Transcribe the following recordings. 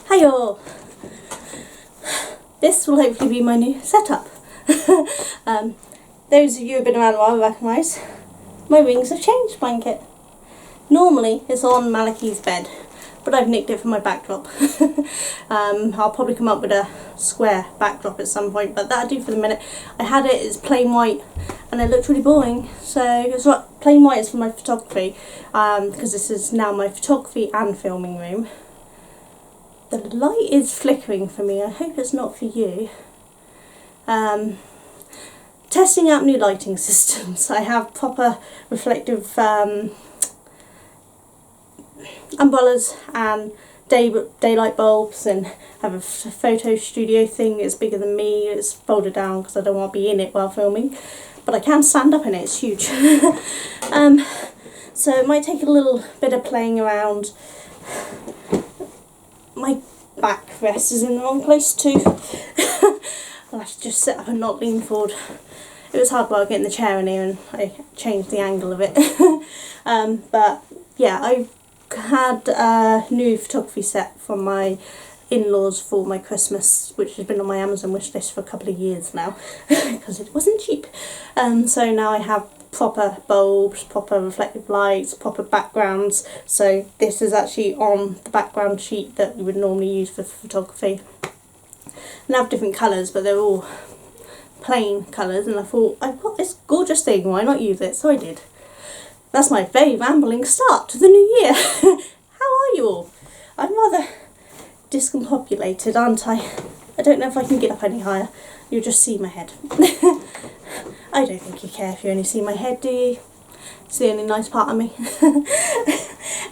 Hiyo! This will hopefully be my new setup. Those of you who have been around a while will recognise my Wings Have Changed blanket. Normally it's on Malachi's bed, but I've nicked it from my backdrop. I'll probably come up with a square backdrop at some point, but that'll do for the minute. I had it, it's plain white and it looked really boring, so it's what plain white is for my photography, because this is now my photography and filming room. The light is flickering for me, I hope it's not for you. Testing out new lighting systems. I have proper reflective umbrellas and daylight bulbs, and have a photo studio thing that's bigger than me. It's folded down because I don't want to be in it while filming, but I can stand up in it, it's huge. So it might take a little bit of playing around. My backrest is in the wrong place too. I'll have to just sit up and not lean forward. It was hard while getting the chair in here and I changed the angle of it. But yeah, I had a new photography set from my in-laws for my Christmas, which has been on my Amazon wish list for a couple of years now because it wasn't cheap. So now I have proper bulbs, proper reflective lights, proper backgrounds. So this is actually on the background sheet that you would normally use for photography. And I have different colours, but they're all plain colours, and I thought, I've got this gorgeous thing, why not use it? So I did. That's my very rambling start to the new year. How are you all? I'm rather discombobulated, aren't I? I don't know if I can get up any higher. You'll just see my head. I don't think you care if you only see my head, do you? It's the only nice part of me.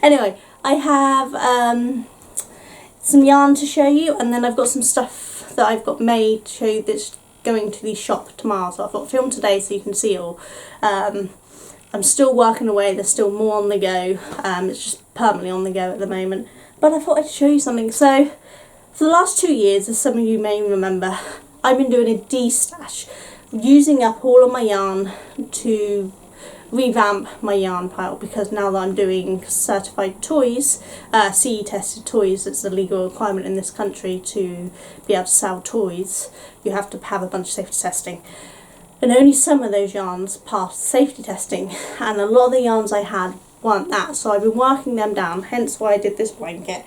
Anyway, I have some yarn to show you, and then I've got some stuff that I've got made to show you that's going to the shop tomorrow. So I thought film today so you can see it all. I'm still working away, there's still more on the go. It's just permanently on the go at the moment. But I thought I'd show you something. So for the last 2 years, as some of you may remember, I've been doing a destash, using up all of my yarn to revamp my yarn pile, because now that I'm doing certified toys, CE tested toys, it's a legal requirement in this country to be able to sell toys. You have to have a bunch of safety testing, and only some of those yarns passed safety testing, and a lot of the yarns I had weren't that, so I've been working them down, hence why I did this blanket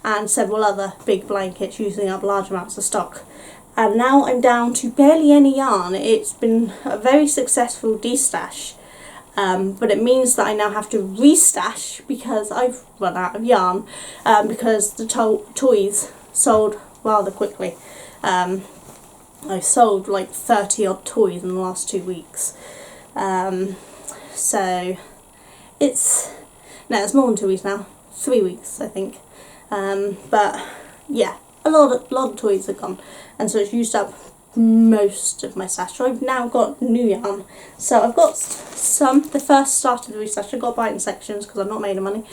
and several other big blankets, using up large amounts of stock. And now I'm down to barely any yarn. It's been a very successful destash, but it means that I now have to restash because I've run out of yarn, because the toys sold rather quickly. I sold like 30 odd toys in the last 2 weeks. So it's more than 2 weeks now, 3 weeks I think. But yeah, a lot of toys are gone, and so it's used up most of my stash. So I've now got new yarn. So I've got some, the first start of the restash, I've got to buy it in sections because I'm not made of money.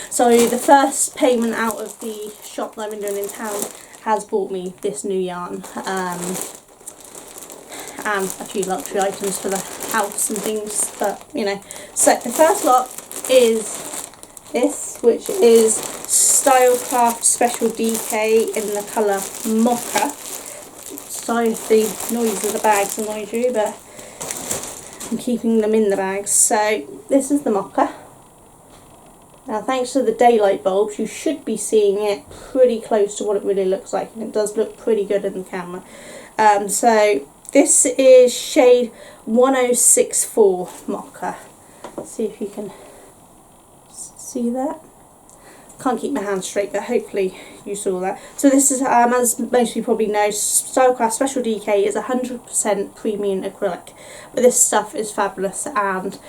So the first payment out of the shop that I've been doing in town has bought me this new yarn, and a few luxury items for the house and things, but you know. So the first lot is this, which is Stylecraft Special DK in the colour Mocha. Sorry if the noise of the bags annoys you, but I'm keeping them in the bags. So this is the Mocha. Now thanks to the daylight bulbs, you should be seeing it pretty close to what it really looks like, and it does look pretty good in the camera. So this is shade 1064 Mocha. Let's see if you can see that. Can't keep my hands straight, but hopefully you saw that. So this is, as most of you probably know, Stylecraft Special DK is 100% premium acrylic, but this stuff is fabulous, and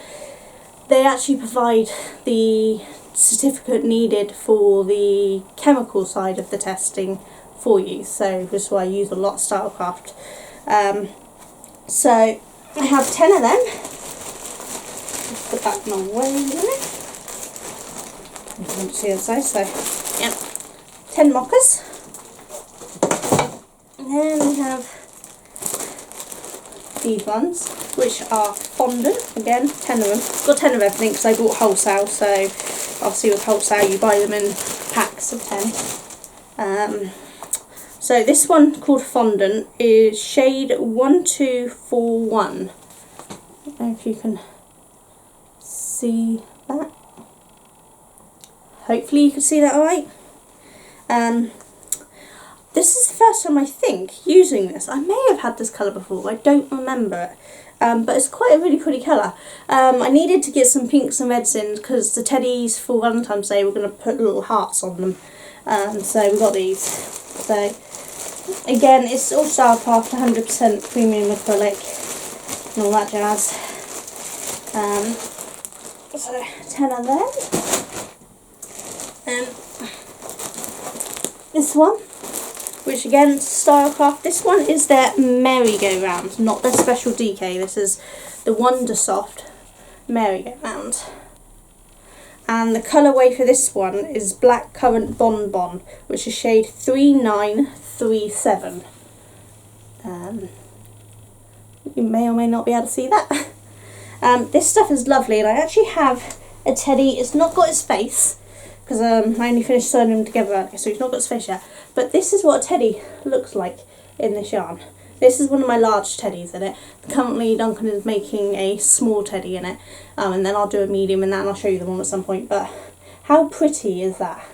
they actually provide the certificate needed for the chemical side of the testing for you, so this is why I use a lot of Stylecraft. So I have 10 of them. Let's put that in my way a minute. You can't see the size, so yep, 10 mockers. And then we have these ones, which are fondant. Again, 10 of them. Got 10 of everything because I bought wholesale, so obviously with wholesale you buy them in packs of 10. So this one called Fondant is shade 1241. I don't know if you can see that. Hopefully you can see that alright. This is the first time I think using this. I may have had this colour before, I don't remember it. But it's quite a really pretty colour. I needed to get some pinks and reds in because the teddies for Valentine's Day were going to put little hearts on them. So we got these. So again, it's all Starcraft, 100% premium acrylic and all that jazz. So 10 of them. This one, which again is Stylecraft. This one is their merry-go-round, not their special DK. This is the Wonder Soft merry-go-round. And the colourway for this one is Black Currant Bonbon, which is shade 3937. You may or may not be able to see that. This stuff is lovely, and I actually have a teddy. It's not got his face, because I only finished sewing them together earlier, so he's not got his face yet. But this is what a teddy looks like in this yarn. This is one of my large teddies in it. Currently Duncan is making a small teddy in it, and then I'll do a medium in that and I'll show you them all at some point. But how pretty is that?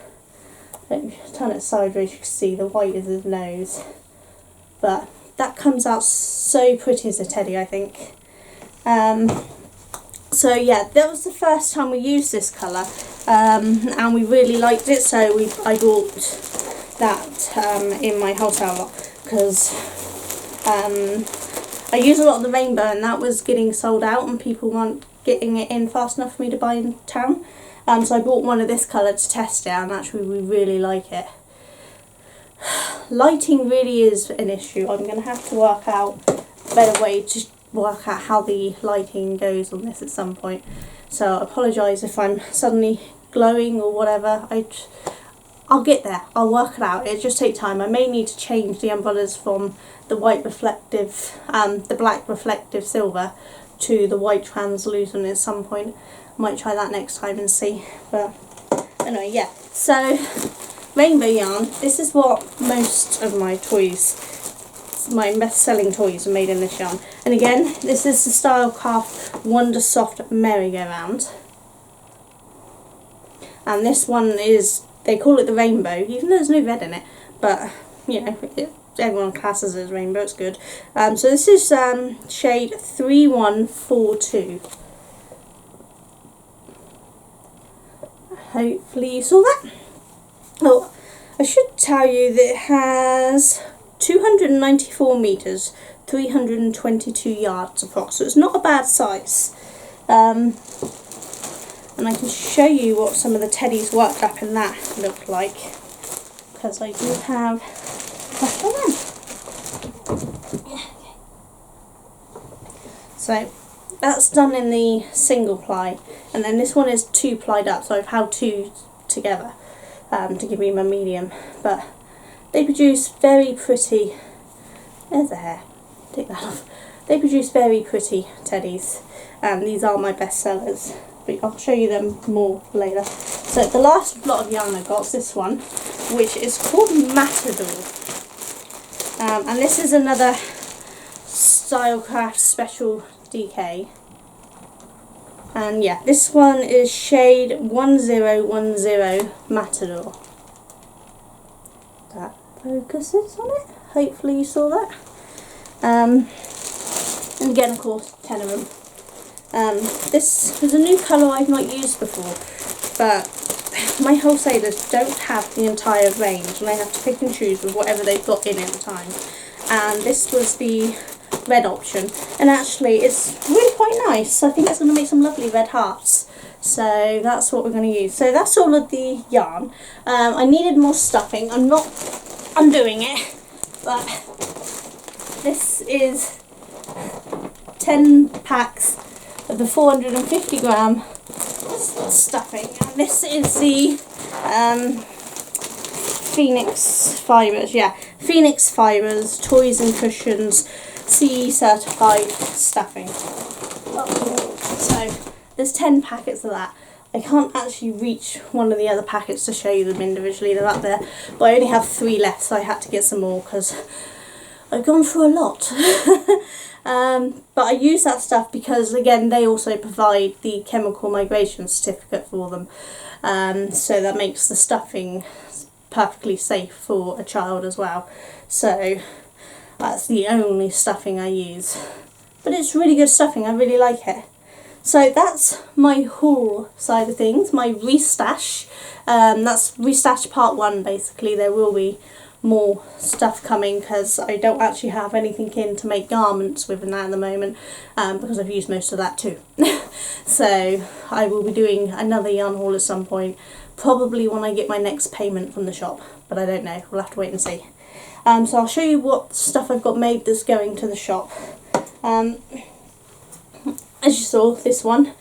Let me turn it sideways, you can see the white is his nose. But that comes out so pretty as a teddy, I think. So yeah, that was the first time we used this colour, and we really liked it, so I bought that in my wholesale lot, because I use a lot of the rainbow and that was getting sold out and people weren't getting it in fast enough for me to buy in town. So I bought one of this colour to test it, and actually we really like it. Lighting really is an issue. I'm going to have to work out a better way to work out how the lighting goes on this at some point. So I apologise if I'm suddenly glowing or whatever. I'll get there. I'll work it out. It'll just take time. I may need to change the umbrellas from the white reflective, the black reflective silver to the white translucent at some point. I might try that next time and see. But anyway, yeah. So rainbow yarn. This is what most of my toys, my best-selling toys, are made in this yarn. And again, this is the Stylecraft Wonder Soft merry-go-round. And this one is, they call it the rainbow, even though there's no red in it. But you know, everyone classes it as rainbow. It's good. So this is shade 3142. Hopefully you saw that. Oh, I should tell you that it has 294 metres, 322 yards approx, so it's not a bad size. And I can show you what some of the teddies worked up in that look like, because I do have a couple of them. Yeah. So that's done in the single ply, and then this one is 2 plied up, so I've held 2 together to give me my medium. But they produce very pretty, there's a hair, take that off. They produce very pretty teddies, and these are my best sellers, but I'll show you them more later. So the last lot of yarn I got is this one, which is called Matador, and this is another Stylecraft special DK. And yeah, this one is shade 1010 Matador. That focuses on it. Hopefully you saw that. And again, of course, 10 of them. This is a new colour I've not used before, but my wholesalers don't have the entire range, and they have to pick and choose with whatever they've got in at the time. And this was the red option, and actually it's really quite nice. I think it's going to make some lovely red hearts, so that's what we're going to use. So that's all of the yarn. I needed more stuffing. I'm not undoing it, but this is 10 packs of the 450 gram stuffing, and this is the Phoenix Fibres, yeah, Phoenix Fibres Toys and Cushions CE certified stuffing. So there's 10 packets of that. I can't actually reach one of the other packets to show you them individually, they're up there, but I only have 3 left, so I had to get some more because I've gone through a lot. But I use that stuff because, again, they also provide the chemical migration certificate for them, so that makes the stuffing perfectly safe for a child as well. So that's the only stuffing I use, but it's really good stuffing, I really like it. So that's my haul side of things, my restash. That's restash part 1 basically. There will be more stuff coming because I don't actually have anything in to make garments with that at the moment, because I've used most of that too. So I will be doing another yarn haul at some point, probably when I get my next payment from the shop, but I don't know, we'll have to wait and see. So I'll show you what stuff I've got made that's going to the shop. As you saw, this one,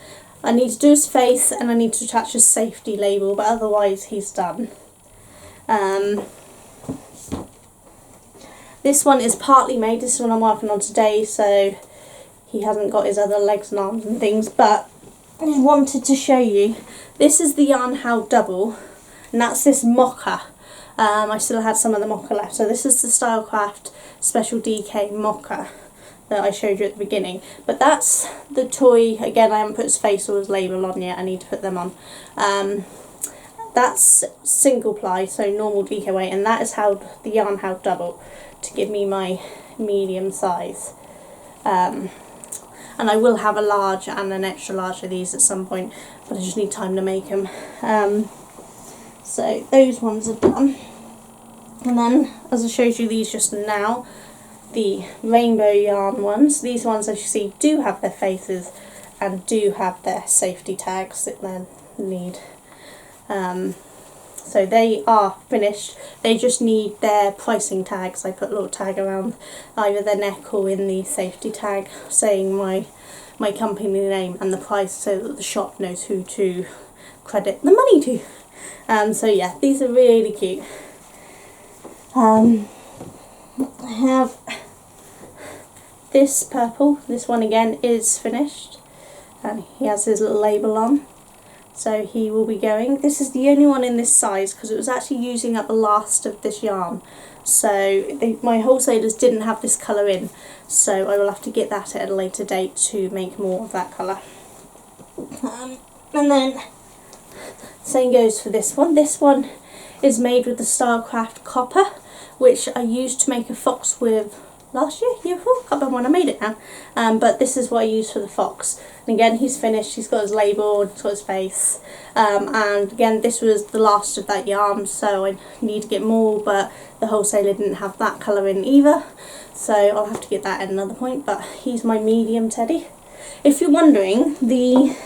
I need to do his face and I need to attach a safety label, but otherwise he's done. This one is partly made, this is one I'm working on today, so he hasn't got his other legs and arms and things, but I just wanted to show you. This is the Yarn How Double, and that's this mocha. I still had some of the mocha left, so this is the Stylecraft Special DK mocha that I showed you at the beginning, but that's the toy. Again, I haven't put his face or his label on yet, I need to put them on. That's single ply, so normal DK weight, and that is how the Yarn How Double to give me my medium size. And I will have a large and an extra large of these at some point, but I just need time to make them. So those ones are done, and then as I showed you these just now, the rainbow yarn ones, these ones as you see do have their faces and do have their safety tags that they need. So they are finished, they just need their pricing tags. I put a little tag around either their neck or in the safety tag saying my company name and the price, so that the shop knows who to credit the money to. So yeah, these are really cute. I have this purple, this one again is finished, and he has his little label on, so he will be going. This is the only one in this size because it was actually using up the last of this yarn, so my wholesalers didn't have this colour in, so I will have to get that at a later date to make more of that colour. And then same goes for this one. This one is made with the Stylecraft copper, which I used to make a fox with last year, year before, can't remember when I made it now, but this is what I used for the fox. And again, he's finished, he's got his label, he's got his face, and again this was the last of that yarn, so I need to get more, but the wholesaler didn't have that colour in either, so I'll have to get that at another point. But he's my medium teddy. If you're wondering, the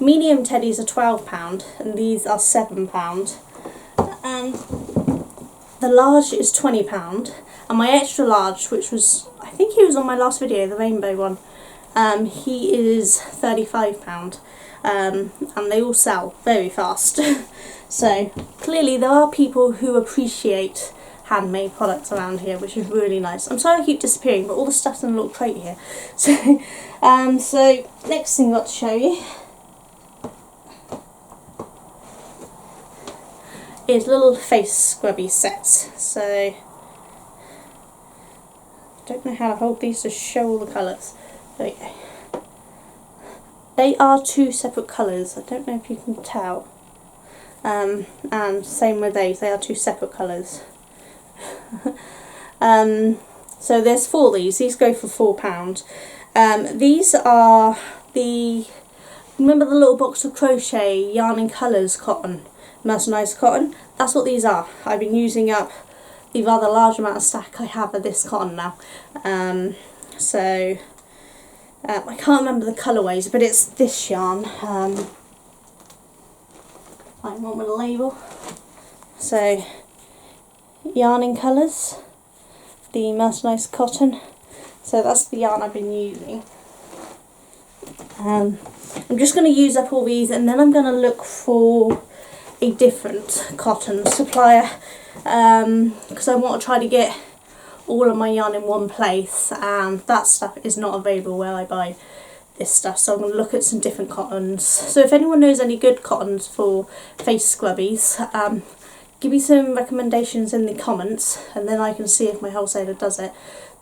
medium teddies are £12 and these are £7, and the large is £20, and my extra large, which was, I think he was on my last video, the rainbow one, he is £35, and they all sell very fast. So clearly there are people who appreciate handmade products around here, which is really nice. I'm sorry I keep disappearing, but all the stuff's in a little crate here. So, so next thing I've got to show you is little face scrubby sets. So I don't know how to hold these to show all the colours. There we go. They are 2 separate colours. I don't know if you can tell. And same with these, they are 2 separate colours. So there's 4 of these. These go for £4. These are the, remember the little box of crochet yarn and colours cotton, mercerised cotton? That's what these are. I've been using up the rather large amount of stack I have of this cotton now. I can't remember the colourways, but it's this yarn. I want with a label. So yarn in colours, the mercerised cotton. So that's the yarn I've been using. I'm just going to use up all these, and then I'm going to look for a different cotton supplier, because I want to try to get all of my yarn in one place, and that stuff is not available where I buy this stuff, so I'm going to look at some different cottons. So if anyone knows any good cottons for face scrubbies, give me some recommendations in the comments, and then I can see if my wholesaler does it,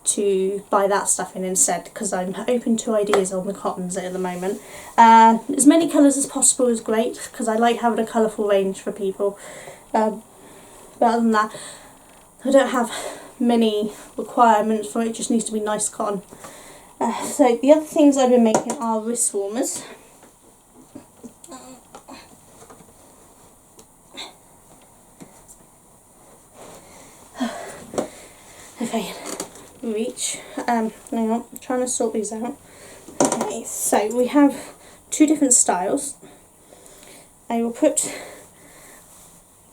to buy that stuff in instead, because I'm open to ideas on the cottons at the moment. As many colours as possible is great, because I like having a colourful range for people. But other than that, I don't have many requirements for it, it just needs to be nice cotton. So the other things I've been making are wrist warmers. Okay, reach. Hang on, I'm trying to sort these out. Okay, so we have two different styles. I will put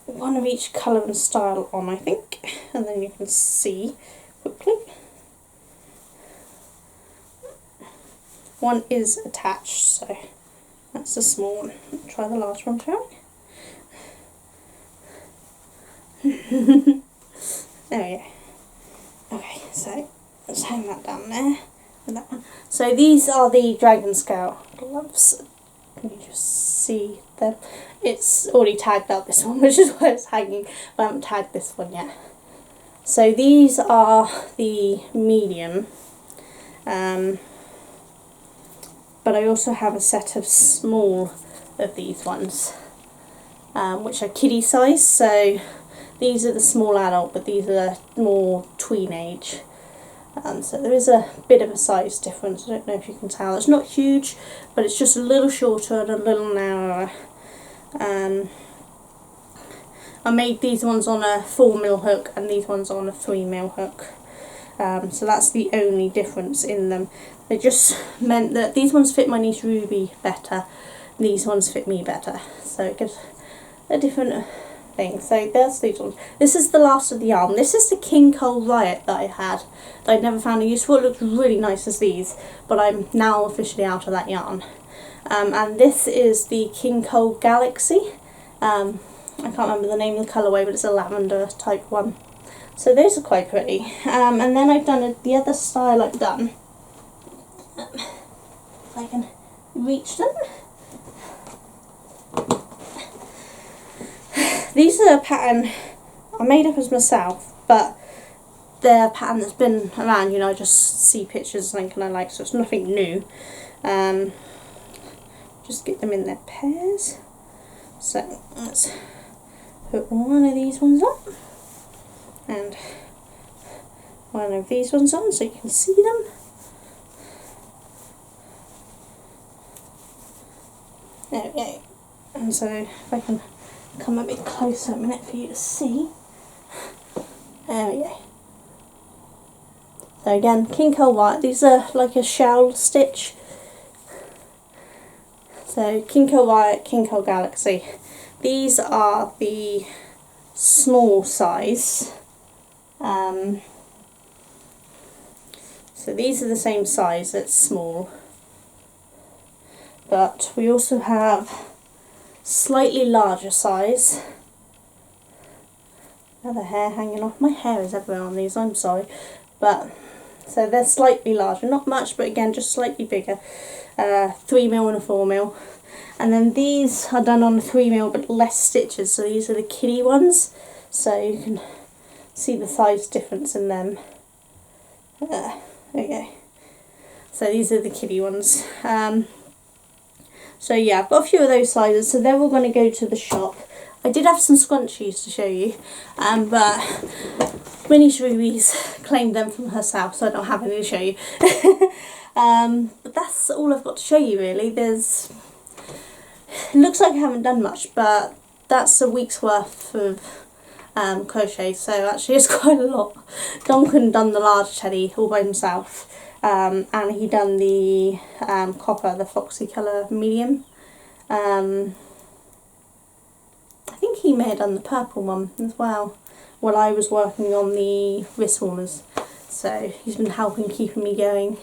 one of each colour and style on, I think, and then you can see quickly. One is attached, so that's the small one. Try the large one, shall we? There we go. Okay, so let's hang that down there with that one. So these are the Dragon Scale gloves. Can you just see them? It's already tagged up, this one, which is why it's hanging. I haven't tagged this one yet. So these are the medium. But I also have a set of small of these ones, which are kiddie size. So these are the small adult, but these are more tween age. So there is a bit of a size difference. I don't know if you can tell. It's not huge, but it's just a little shorter and a little narrower. I made these ones on a 4mm hook and these ones on a 3mm hook. So that's the only difference in them. They just meant that these ones fit my niece Ruby better, these ones fit me better. So it gives a different thing. So there's these ones. This is the last of the yarn. This is the King Cole Riot that I had, that I'd never found a use for. It looks really nice as these, but I'm now officially out of that yarn. And this is the King Cole Galaxy. I can't remember the name of the colourway, but it's a lavender type one. So those are quite pretty. And then I've done the other style I've done. If I can reach them. These are a pattern I made up as myself, but they're a pattern that's been around, you know, I just see pictures and think I like, so it's nothing new. Just get them in their pairs. So let's put one of these ones on and one of these ones on so you can see them. There we go. And so if I can come a bit closer a minute for you to see. There we go. So again, King Cole White, these are like a shell stitch. So King Cole White, King Cole Galaxy. These are the small size. So these are the same size, it's small. But we also have slightly larger size. Another hair hanging off. My hair is everywhere on these, I'm sorry. But so they're slightly larger, not much, but again just slightly bigger. 3mm and a 4mm. And then these are done on a 3mm but less stitches, so these are the kiddie ones. So you can see the size difference in them. There we go. So these are the kiddie ones. So yeah, I've got a few of those sizes, so they're all going to go to the shop. I did have some scrunchies to show you, but Minnie Ruby's claimed them from herself, so I don't have any to show you. But that's all I've got to show you really. It looks like I haven't done much, but that's a week's worth of crochet, so actually it's quite a lot. Duncan done the large teddy all by himself. And he done the copper, the foxy colour medium. I think he may have done the purple one as well while I was working on the wrist warmers. So he's been helping keeping me going.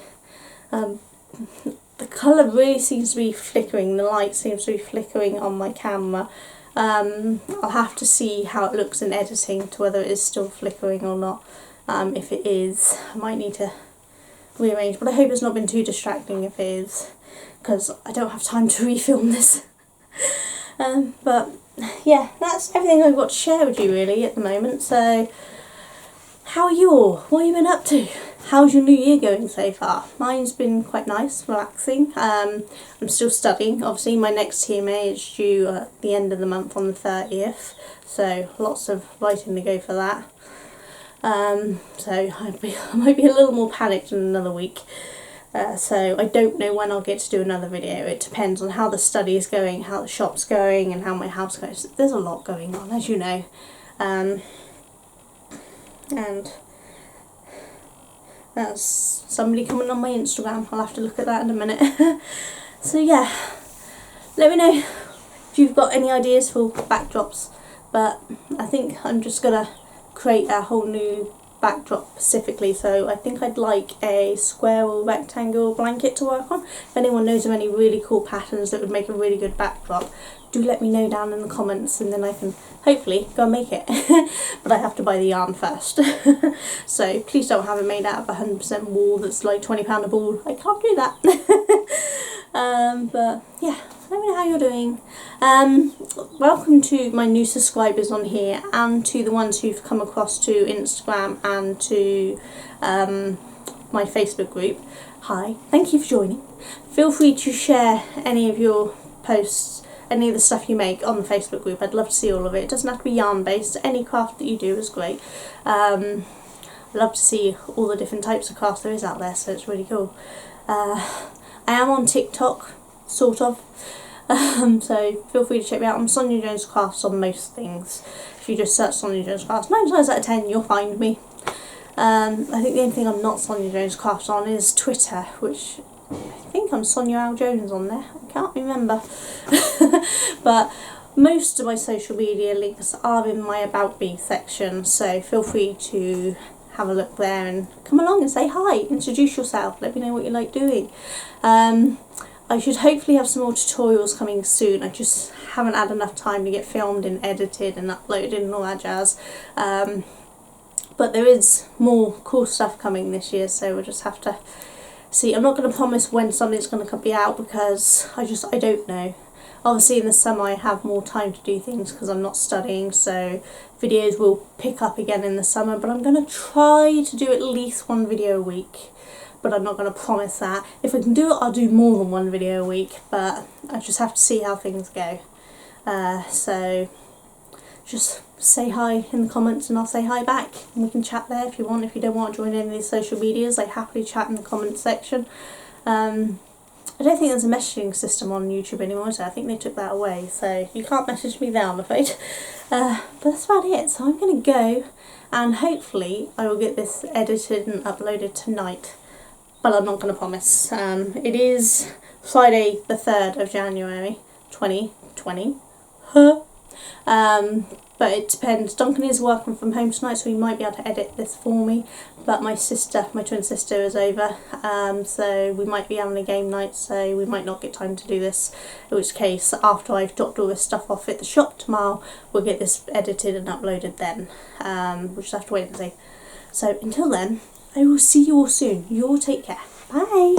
The colour really seems to be flickering, the light seems to be flickering on my camera. I'll have to see how it looks in editing to whether it is still flickering or not. If it is, I might need to rearrange, but I hope it's not been too distracting if it is, because I don't have time to refilm this. But yeah, that's everything I've got to share with you really at the moment. So how are you all? What have you been up to? How's your new year going so far? Mine's been quite nice, relaxing. I'm still studying. Obviously my next TMA is due at the end of the month on the 30th, so lots of writing to go for that. So I might be a little more panicked in another week. So I don't know when I'll get to do another video. It depends on how the study is going, how the shop's going, and how my house goes. There's a lot going on, as you know. And that's somebody coming on my Instagram. I'll have to look at that in a minute. So yeah, let me know if you've got any ideas for backdrops. But I think I'm just gonna create a whole new backdrop specifically, so I think I'd like a square or rectangle blanket to work on. If anyone knows of any really cool patterns that would make a really good backdrop, do let me know down in the comments, and then I can hopefully go and make it. But I have to buy the yarn first. So please don't have it made out of 100% wool that's like £20 a ball. I can't do that. But yeah, let me know how you're doing. Welcome to my new subscribers on here, and to the ones who've come across to Instagram and to my Facebook group. Hi, thank you for joining. Feel free to share any of your posts, any of the stuff you make on the Facebook group. I'd love to see all of it. It doesn't have to be yarn based. Any craft that you do is great. I'd love to see all the different types of crafts there is out there, so it's really cool. I am on TikTok, sort of. So feel free to check me out. I'm Sonia Jones Crafts on most things. If you just search Sonia Jones Crafts, 9 times out of 10 you'll find me. I think the only thing I'm not Sonia Jones Crafts on is Twitter, which I think I'm Sonia Al Jones on there. I can't remember. But most of my social media links are in my About Me section, so feel free to have a look there and come along and say hi, introduce yourself, let me know what you like doing. I should hopefully have some more tutorials coming soon. I just haven't had enough time to get filmed and edited and uploaded and all that jazz. But there is more cool stuff coming this year, so we'll just have to see. I'm not going to promise when something's going to be out, because I don't know. Obviously in the summer I have more time to do things because I'm not studying, so videos will pick up again in the summer, but I'm going to try to do at least one video a week. But I'm not going to promise that. If I can do it, I'll do more than one video a week, but I just have to see how things go. So just say hi in the comments and I'll say hi back, and we can chat there if you want. If you don't want to join any of these social medias, I happily chat in the comments section. I don't think there's a messaging system on YouTube anymore, so I think they took that away, so you can't message me there, I'm afraid. But that's about it, so I'm going to go, and hopefully I will get this edited and uploaded tonight. But I'm not going to promise. It is Friday the 3rd of January 2020. But it depends. Duncan is working from home tonight, so he might be able to edit this for me. But my twin sister is over, so we might be having a game night, so we might not get time to do this. In which case, after I've dropped all this stuff off at the shop tomorrow, we'll get this edited and uploaded then. We'll just have to wait and see. So until then, I will see you all soon. You all take care. Bye.